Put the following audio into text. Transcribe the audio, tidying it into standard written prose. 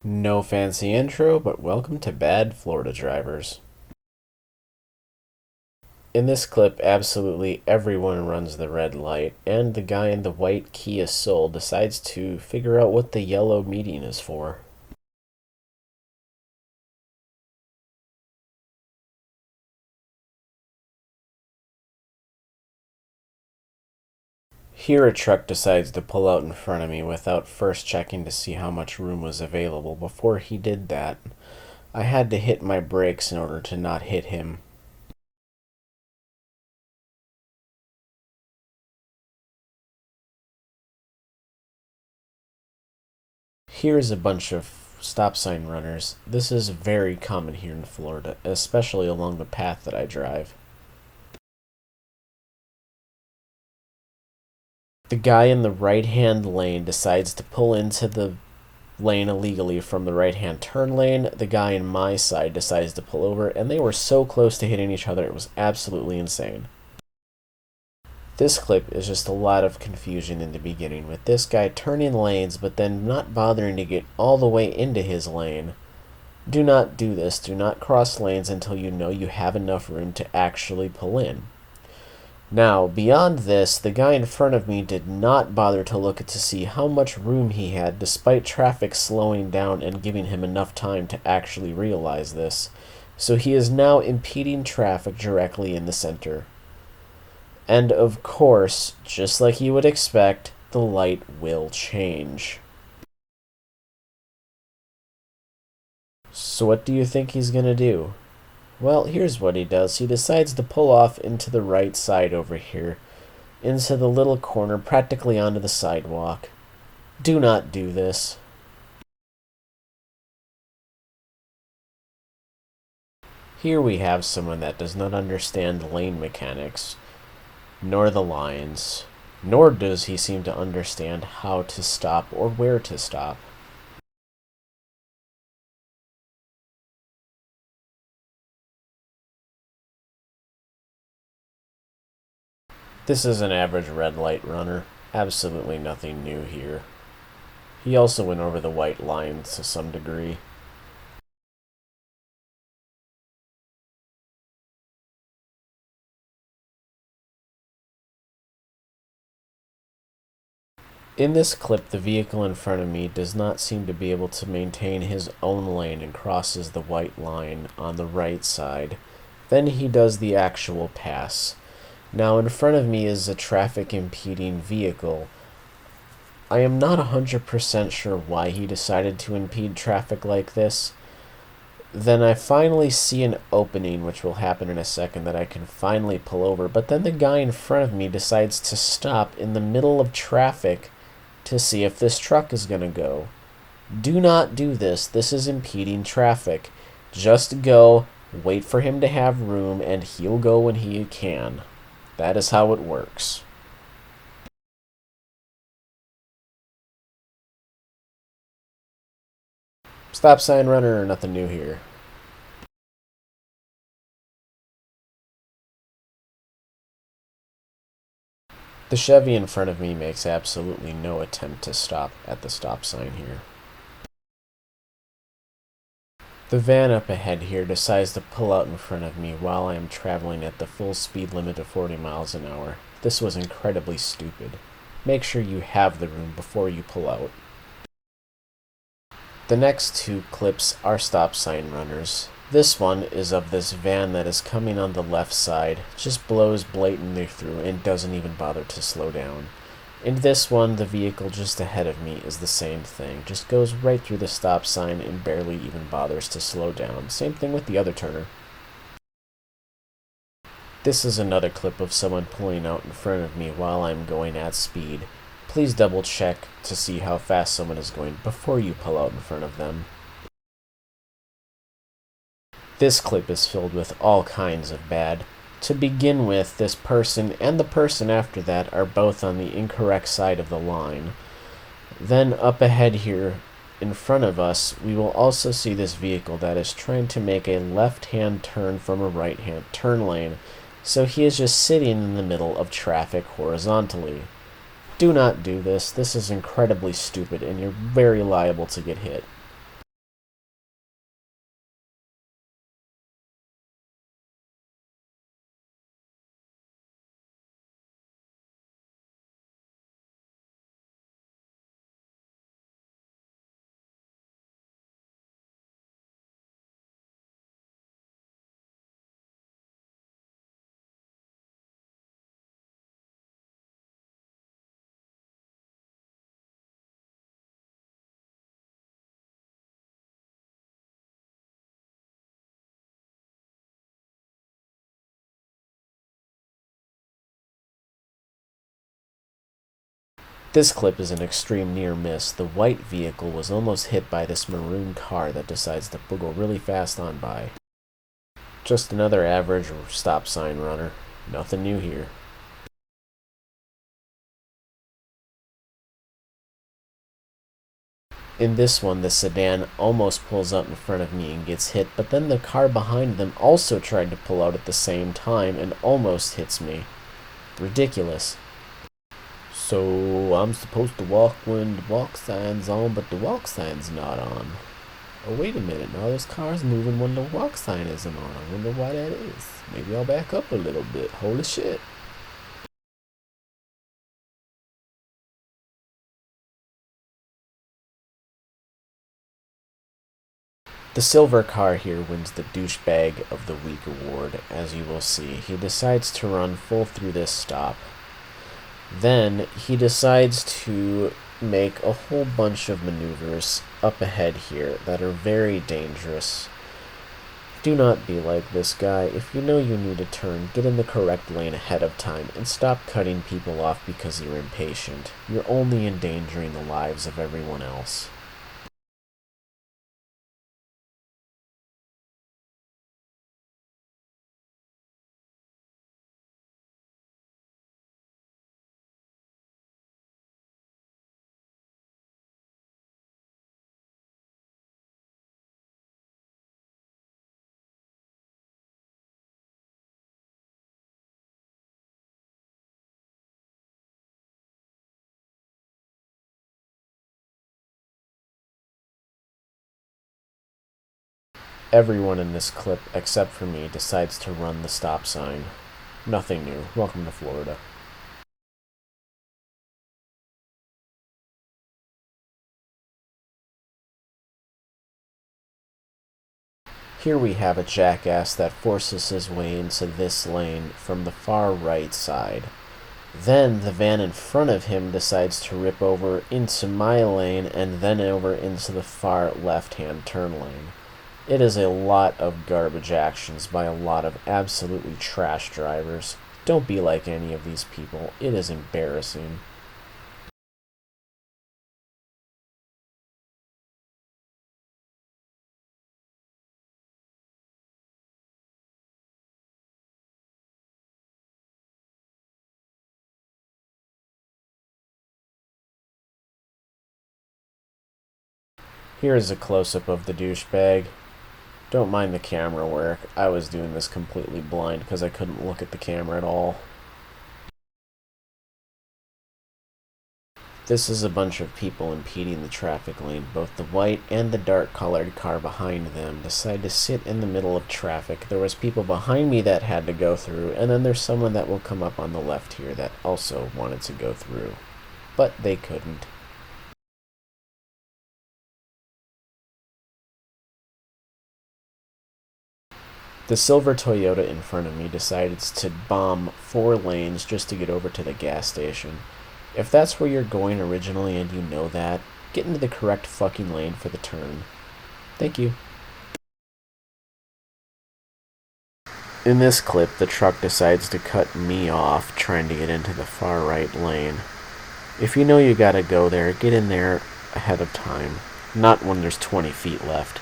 No fancy intro, but welcome to Bad Florida Drivers. In this clip, absolutely everyone runs the red light, and the guy in the white Kia Soul decides to figure out what the yellow median is for. Here, a truck decides to pull out in front of me without first checking to see how much room was available. Before he did that, I had to hit my brakes in order to not hit him. Here's a bunch of stop sign runners. This is very common here in Florida, especially along the path that I drive. The guy in the right-hand lane decides to pull into the lane illegally from the right-hand turn lane. The guy in my side decides to pull over, and they were so close to hitting each other, it was absolutely insane. This clip is just a lot of confusion in the beginning, with this guy turning lanes but then not bothering to get all the way into his lane. Do not do this. Do not cross lanes until you know you have enough room to actually pull in. Now, beyond this, the guy in front of me did not bother to look to see how much room he had, despite traffic slowing down and giving him enough time to actually realize this. So he is now impeding traffic directly in the center. And of course, just like you would expect, the light will change. So what do you think he's gonna do? Well, here's what he does. He decides to pull off into the right side over here, into the little corner, practically onto the sidewalk. Do not do this. Here we have someone that does not understand lane mechanics, nor the lines, nor does he seem to understand how to stop or where to stop. This is an average red light runner. Absolutely nothing new here. He also went over the white lines to some degree. In this clip, the vehicle in front of me does not seem to be able to maintain his own lane and crosses the white line on the right side. Then he does the actual pass. Now in front of me is a traffic impeding vehicle. I am not 100% sure why he decided to impede traffic like this. Then I finally see an opening, which will happen in a second, that I can finally pull over. But then the guy in front of me decides to stop in the middle of traffic to see if this truck is going to go. Do not do this. This is impeding traffic. Just go, wait for him to have room, and he'll go when he can. That is how it works. Stop sign runner, nothing new here. The Chevy in front of me makes absolutely no attempt to stop at the stop sign here. The van up ahead here decides to pull out in front of me while I am traveling at the full speed limit of 40 miles an hour. This was incredibly stupid. Make sure you have the room before you pull out. The next two clips are stop sign runners. This one is of this van that is coming on the left side, just blows blatantly through and doesn't even bother to slow down. In this one, the vehicle just ahead of me is the same thing, just goes right through the stop sign and barely even bothers to slow down. Same thing with the other turner. This is another clip of someone pulling out in front of me while I'm going at speed. Please double check to see how fast someone is going before you pull out in front of them. This clip is filled with all kinds of bad. To begin with, this person and the person after that are both on the incorrect side of the line. Then up ahead here, in front of us, we will also see this vehicle that is trying to make a left-hand turn from a right-hand turn lane, so he is just sitting in the middle of traffic horizontally. Do not do this. This is incredibly stupid, and you're very liable to get hit. This clip is an extreme near miss. The white vehicle was almost hit by this maroon car that decides to go really fast on by. Just another average stop sign runner. Nothing new here. In this one, the sedan almost pulls up in front of me and gets hit, but then the car behind them also tried to pull out at the same time and almost hits me. Ridiculous. So, I'm supposed to walk when the walk sign's on, but the walk sign's not on. Oh, wait a minute, now this car's moving when the walk sign isn't on. I wonder why that is. Maybe I'll back up a little bit. Holy shit. The silver car here wins the Douchebag of the Week award, as you will see. He decides to run full through this stop. Then he decides to make a whole bunch of maneuvers up ahead here that are very dangerous. Do not be like this guy. If you know you need a turn, get in the correct lane ahead of time and stop cutting people off because you're impatient. You're only endangering the lives of everyone else. Everyone in this clip, except for me, decides to run the stop sign. Nothing new. Welcome to Florida. Here we have a jackass that forces his way into this lane from the far right side. Then the van in front of him decides to rip over into my lane and then over into the far left-hand turn lane. It is a lot of garbage actions by a lot of absolutely trash drivers. Don't be like any of these people. It is embarrassing. Here is a close-up of the douchebag. Don't mind the camera work. I was doing this completely blind because I couldn't look at the camera at all. This is a bunch of people impeding the traffic lane. Both the white and the dark-colored car behind them decide to sit in the middle of traffic. There was people behind me that had to go through, and then there's someone that will come up on the left here that also wanted to go through. But they couldn't. The silver Toyota in front of me decides to bomb 4 lanes just to get over to the gas station. If that's where you're going originally and you know that, get into the correct fucking lane for the turn. Thank you. In this clip, the truck decides to cut me off trying to get into the far right lane. If you know you gotta go there, get in there ahead of time, not when there's 20 feet left.